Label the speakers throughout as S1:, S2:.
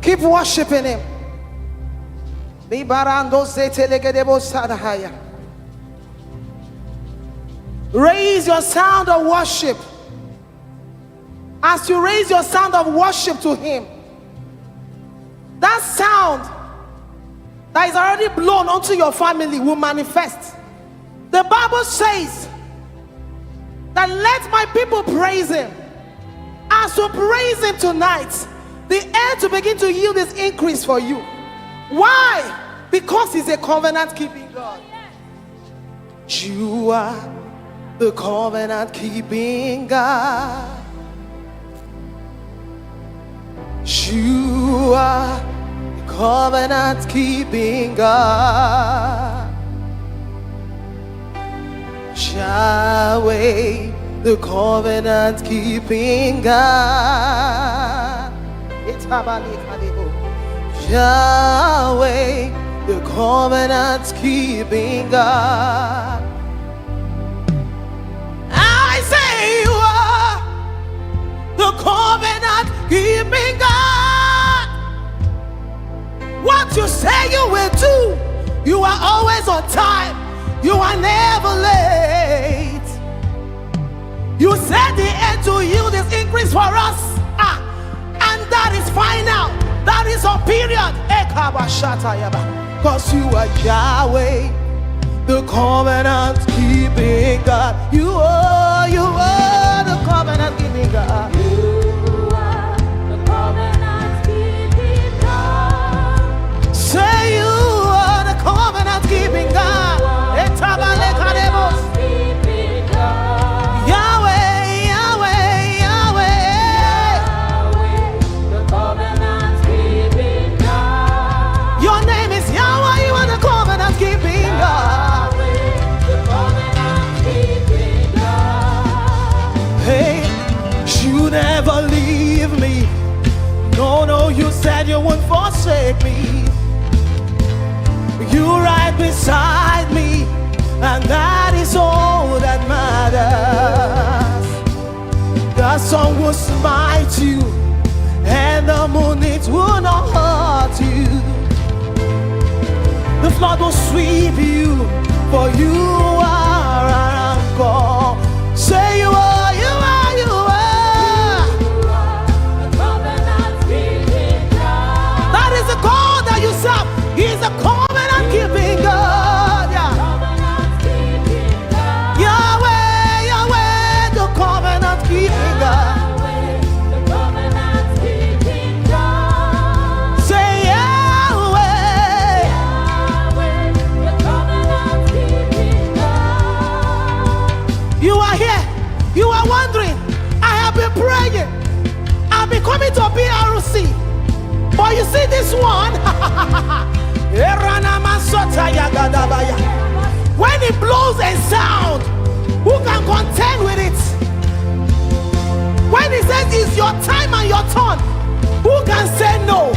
S1: Keep worshiping him. Raise your sound of worship. As you raise your sound of worship to him, that sound that is already blown onto your family will manifest. The Bible says that let my people praise him. As you praise him tonight, the earth will begin to yield this increase for you. Why? Because he's a covenant keeping God. You are the covenant keeping God. You are the covenant keeping God. Yahweh, the covenant keeping God. Yahweh, the covenant keeping God. I say you are the covenant keeping God. What you say you will do, you are always on time. You are never late. You said the end to yield this increase for us, and that is final. That is a period. Because you are Yahweh, the covenant keeping God. You are the covenant keeping God.
S2: You are the covenant keeping God.
S1: Say you are the covenant keeping God. Never leave me. No, you said you wouldn't forsake me. You're right beside me, and that is all that matters. The sun will smite you, and the moon it will not hurt you. The flood will sweep you, for you are our anchor. Say you are. He's a covenant keeping God. Yeah. Yahweh, the covenant keeping God. Say Yahweh,
S2: the covenant keeping God.
S1: You are here. You are wondering. I have been praying. I've been coming to BRC. But you see this one. When it blows a sound, who can contend with it? When he says it's your time and your turn, who can say no?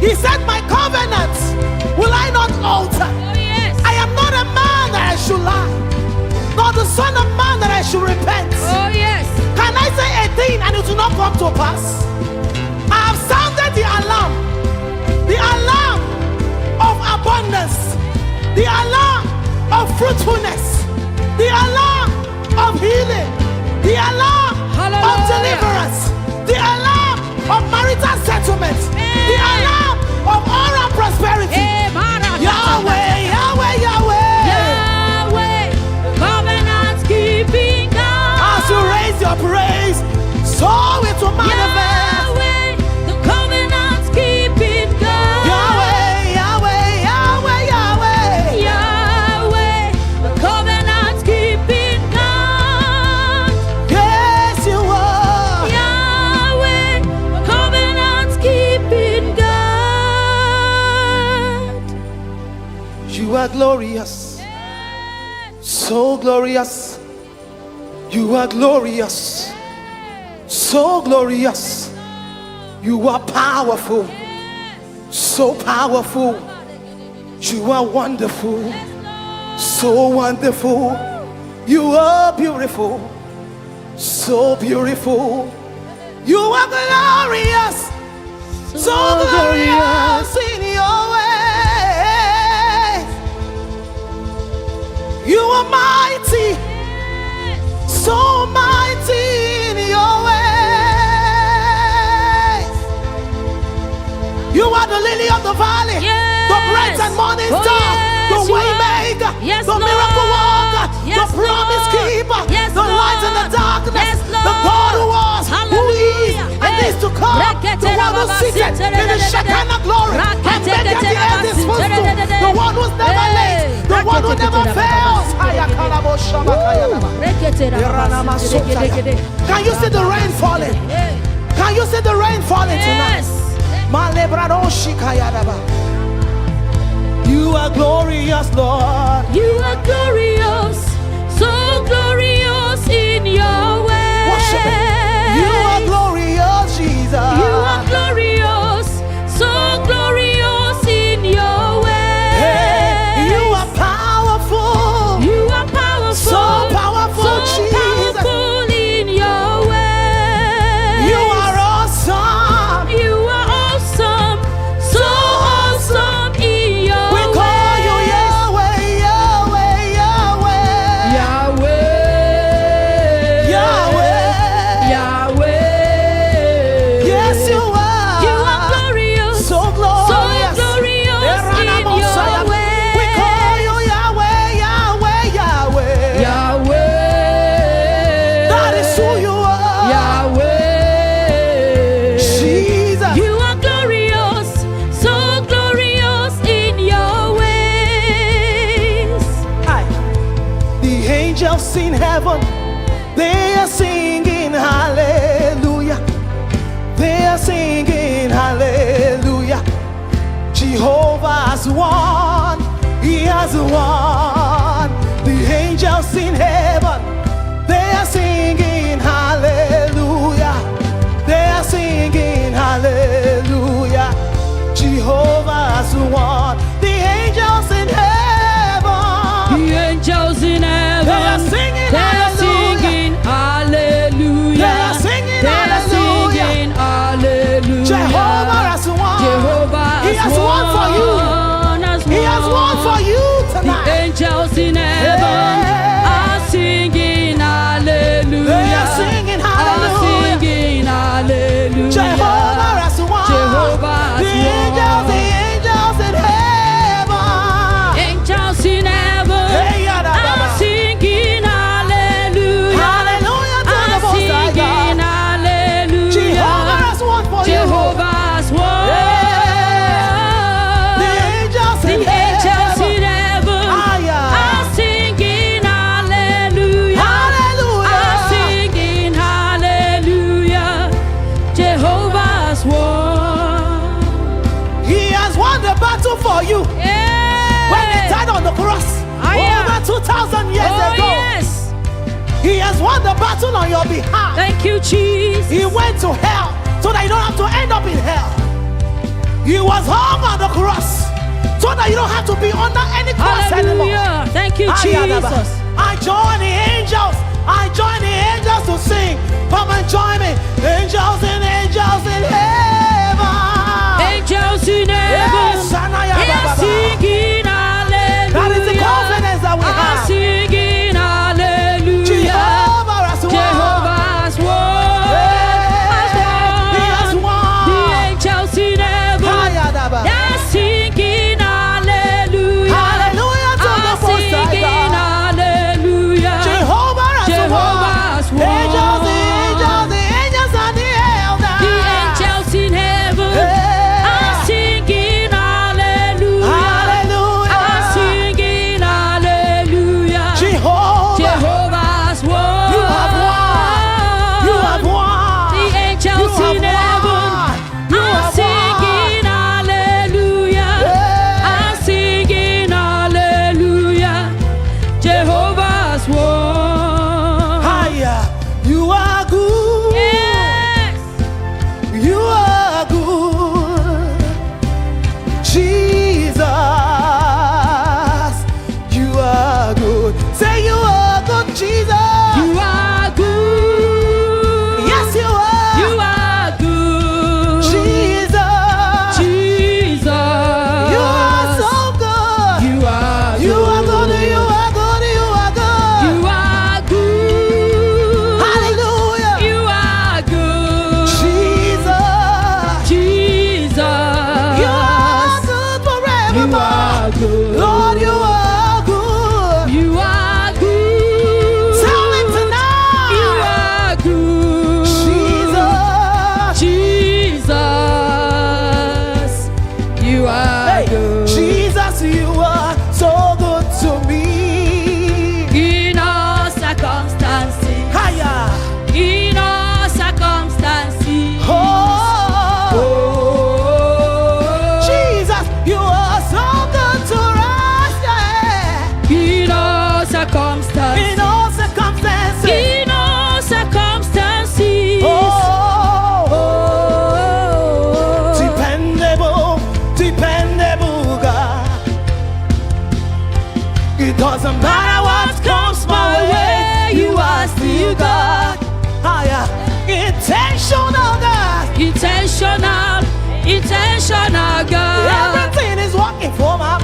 S1: He said, my covenant will I not alter.
S2: Oh, yes.
S1: I am not a man that I should lie, nor the son of man that I should repent.
S2: Oh, yes.
S1: Can I say a thing and it will not come to pass? I have sounded the alarm of abundance, the alarm of fruitfulness, the alarm of healing, the alarm of deliverance, the alarm of marital settlement, the alarm of oral prosperity. Yahweh, Yahweh, Yahweh,
S2: Yahweh, covenant keeping God.
S1: as you raise your praise, so it will manifest. You are glorious, so glorious. You are glorious, so glorious. You are powerful, so powerful. You are wonderful, so wonderful. You are beautiful, so beautiful. You are glorious, so glorious in your ways. You are mighty, so mighty in your ways. You are the lily of the valley, the bright and morning
S2: Oh,
S1: star,
S2: yes,
S1: the
S2: you
S1: way
S2: are.
S1: maker,
S2: Yes,
S1: the
S2: Lord.
S1: miracle worker,
S2: Yes,
S1: the promise
S2: Lord.
S1: keeper,
S2: Yes,
S1: the light in the
S2: Lord.
S1: darkness,
S2: Yes,
S1: the God who was, who is,
S2: Hallelujah.
S1: and is to come, the one who seated in the Shekinah glory and made the earth his footstool, the one who's never late, the one who never fails. Can you see the rain falling? Can you see the rain falling tonight?
S2: Yes.
S1: You are glorious, Lord.
S2: You are glorious, so glorious in your way.
S1: Worship Him. You are glorious, Jesus.
S2: You are glorious, so glorious in your way.
S1: Hey, you are powerful.
S2: You are powerful,
S1: So powerful,
S2: so
S1: Jesus.
S2: powerful in your way.
S1: You are awesome.
S2: You are awesome, so awesome in your
S1: We
S2: way.
S1: call you Yahweh, Yahweh, Yahweh.
S2: Yahweh,
S1: Yahweh.
S2: Yahweh.
S1: Yes, you are.
S2: You are glorious,
S1: So glorious.
S2: so glorious in your way.
S1: We call you Yahweh, Yahweh, Yahweh.
S2: Yahweh,
S1: That is who you are.
S2: Yahweh.
S1: Jesus.
S2: You are glorious, so glorious in your ways.
S1: Aye. The angels in heaven, they are singing hallelujah. They are singing hallelujah. Jehovah has won. He has won. The angels in heaven, they are singing hallelujah. They are singing hallelujah. Jehovah has won. The angels in heaven,
S2: The angels in heaven,
S1: they are singing
S2: they are
S1: hallelujah.
S2: singing hallelujah.
S1: They are singing
S2: They are
S1: hallelujah.
S2: singing hallelujah.
S1: Jehovah has won.
S2: Jehovah
S1: He has won for you. He has won for you
S2: The
S1: tonight.
S2: angels in heaven
S1: Yeah.
S2: are singing hallelujah.
S1: They are singing
S2: Are
S1: hallelujah.
S2: singing hallelujah.
S1: Jehovah has won.
S2: Jehovah has
S1: The angels in heaven.
S2: Angels in heaven
S1: Hey, yada,
S2: are
S1: baba.
S2: singing hallelujah.
S1: Hallelujah to the
S2: Are
S1: Most High
S2: singing
S1: God.
S2: hallelujah.
S1: Jehovah has won for you.
S2: Jehovah has won.
S1: The angels
S2: The
S1: in
S2: angels
S1: heaven.
S2: in heaven
S1: Ah, yeah.
S2: are singing hallelujah.
S1: Hallelujah.
S2: Are singing hallelujah. Jehovah has won.
S1: He has won the battle for you. When he died on the cross
S2: Ah, yeah.
S1: over 2,000 years
S2: Oh
S1: ago,
S2: yes.
S1: he has won the battle on your behalf.
S2: Thank you, Jesus.
S1: He went to hell so that you don't have to end up in hell. He was hung on the cross so that you don't have to be under any cross anymore.
S2: Hallelujah. Thank you,
S1: Ayadaba.
S2: Jesus.
S1: I join the angels. I join the angels to sing. Come and join me. Angels in heaven.
S2: Angels in heaven,
S1: Yes, Anaya
S2: they are
S1: Baba.
S2: singing hallelujah.
S1: That is the confidence that we
S2: Are
S1: have.
S2: singing hallelujah.
S1: Jehovah has won.
S2: Jehovah has won.
S1: He has won.
S2: The angels in heaven,
S1: Ayadaba.
S2: they are singing hallelujah.
S1: Hallelujah to the
S2: Are
S1: Most High
S2: singing
S1: God.
S2: hallelujah.
S1: Jehovah has
S2: Jehovah
S1: won.
S2: has won.
S1: Angels, the angels, the angels and the elders. doesn't matter what comes my way, you are still God. Higher, intentional God.
S2: Intentional God.
S1: Everything is working for my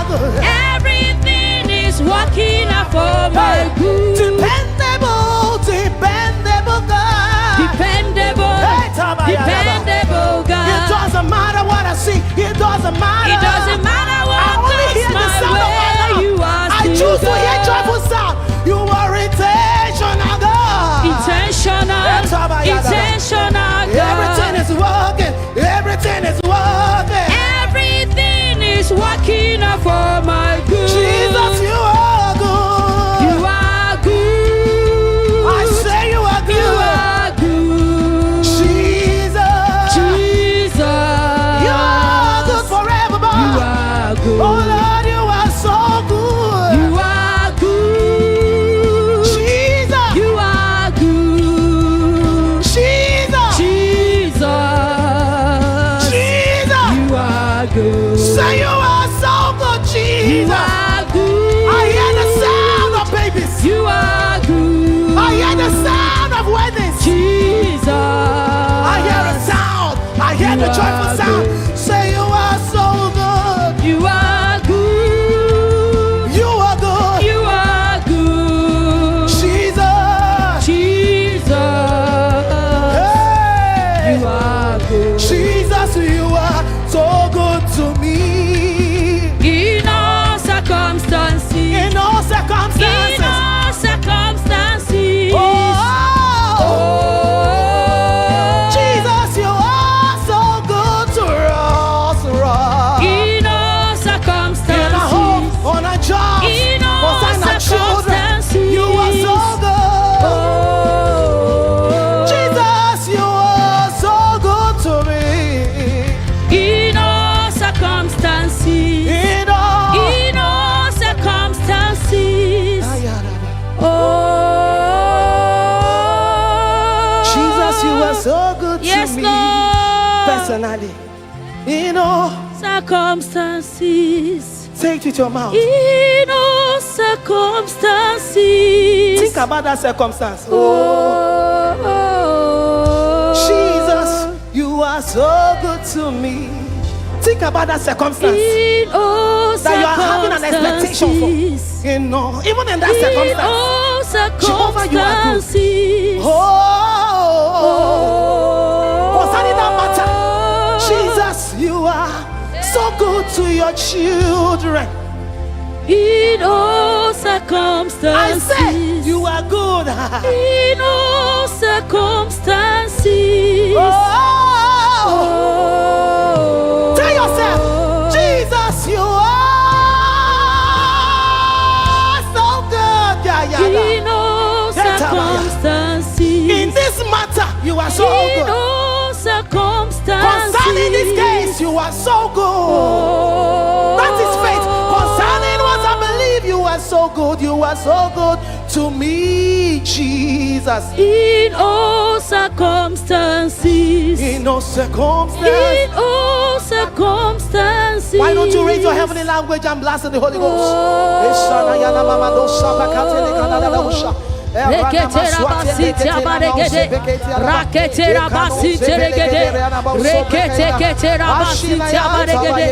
S1: good.
S2: Everything is working out for my good.
S1: Dependable God.
S2: Dependable God.
S1: It doesn't matter what I see. It doesn't matter.
S2: It doesn't matter what
S1: I only hear the sound of my mouth.
S2: you are.
S1: I choose to hear joyful sound. You are intentional God.
S2: Intentional God.
S1: Everything is working. Everything is working.
S2: Everything is working out for my good.
S1: Jesus, you are good.
S2: You are good.
S1: I say you are good.
S2: You are good.
S1: Jesus. You are good forever.
S2: You are good.
S1: Oh Lord, you are so good.
S2: You are good.
S1: Jesus.
S2: You are good.
S1: Jesus.
S2: You are good.
S1: Say you are so good, Jesus.
S2: You are good.
S1: I hear the sound of babies.
S2: You are good.
S1: I hear the sound of weddings.
S2: Jesus.
S1: I hear a sound. I hear the joyful sound. Say you are so good.
S2: You are good.
S1: You are good.
S2: You are good.
S1: Jesus. Hey.
S2: You are good.
S1: Jesus, you are so good to me.
S2: In all circumstances.
S1: In all circumstances.
S2: In all circumstances.
S1: Oh. Jesus, you are so good to us.
S2: In all circumstances.
S1: In our home, on our jobs,
S2: In all
S1: concerning our children,
S2: circumstances.
S1: you are so good.
S2: Oh.
S1: Jesus, you are so good to me.
S2: In all circumstances.
S1: In all.
S2: In all circumstances. Oh.
S1: Jesus, you are so good
S2: Yes,
S1: to me.
S2: Lord.
S1: Personally. In all.
S2: Circumstances.
S1: Say it with your mouth.
S2: In all circumstances.
S1: Think about that circumstance.
S2: Oh.
S1: Jesus, you are so good to me. Think about that circumstance
S2: In all
S1: that you are having an expectation for.
S2: circumstances.
S1: You know, even in that
S2: In
S1: circumstance.
S2: all
S1: Jehovah, you are good.
S2: circumstances.
S1: Oh, concerning that matter, Jesus, you are so good to your children.
S2: In all
S1: I
S2: circumstances.
S1: say you are good.
S2: In all circumstances.
S1: Oh,
S2: Oh.
S1: tell yourself, Jesus, you are so good.
S2: In all circumstances.
S1: In this matter, you are so
S2: In
S1: good.
S2: all circumstances.
S1: Concerning this case, you are so good. That is faith. Concerning what I believe, you are so good. You are so good to me, Jesus.
S2: In all circumstances.
S1: In all circumstances.
S2: In all circumstances.
S1: Why don't you raise your heavenly language and blast in the Holy Ghost?
S2: Reketera basitya baregede, raketera basitya regede, rekete ketera basitya baregede.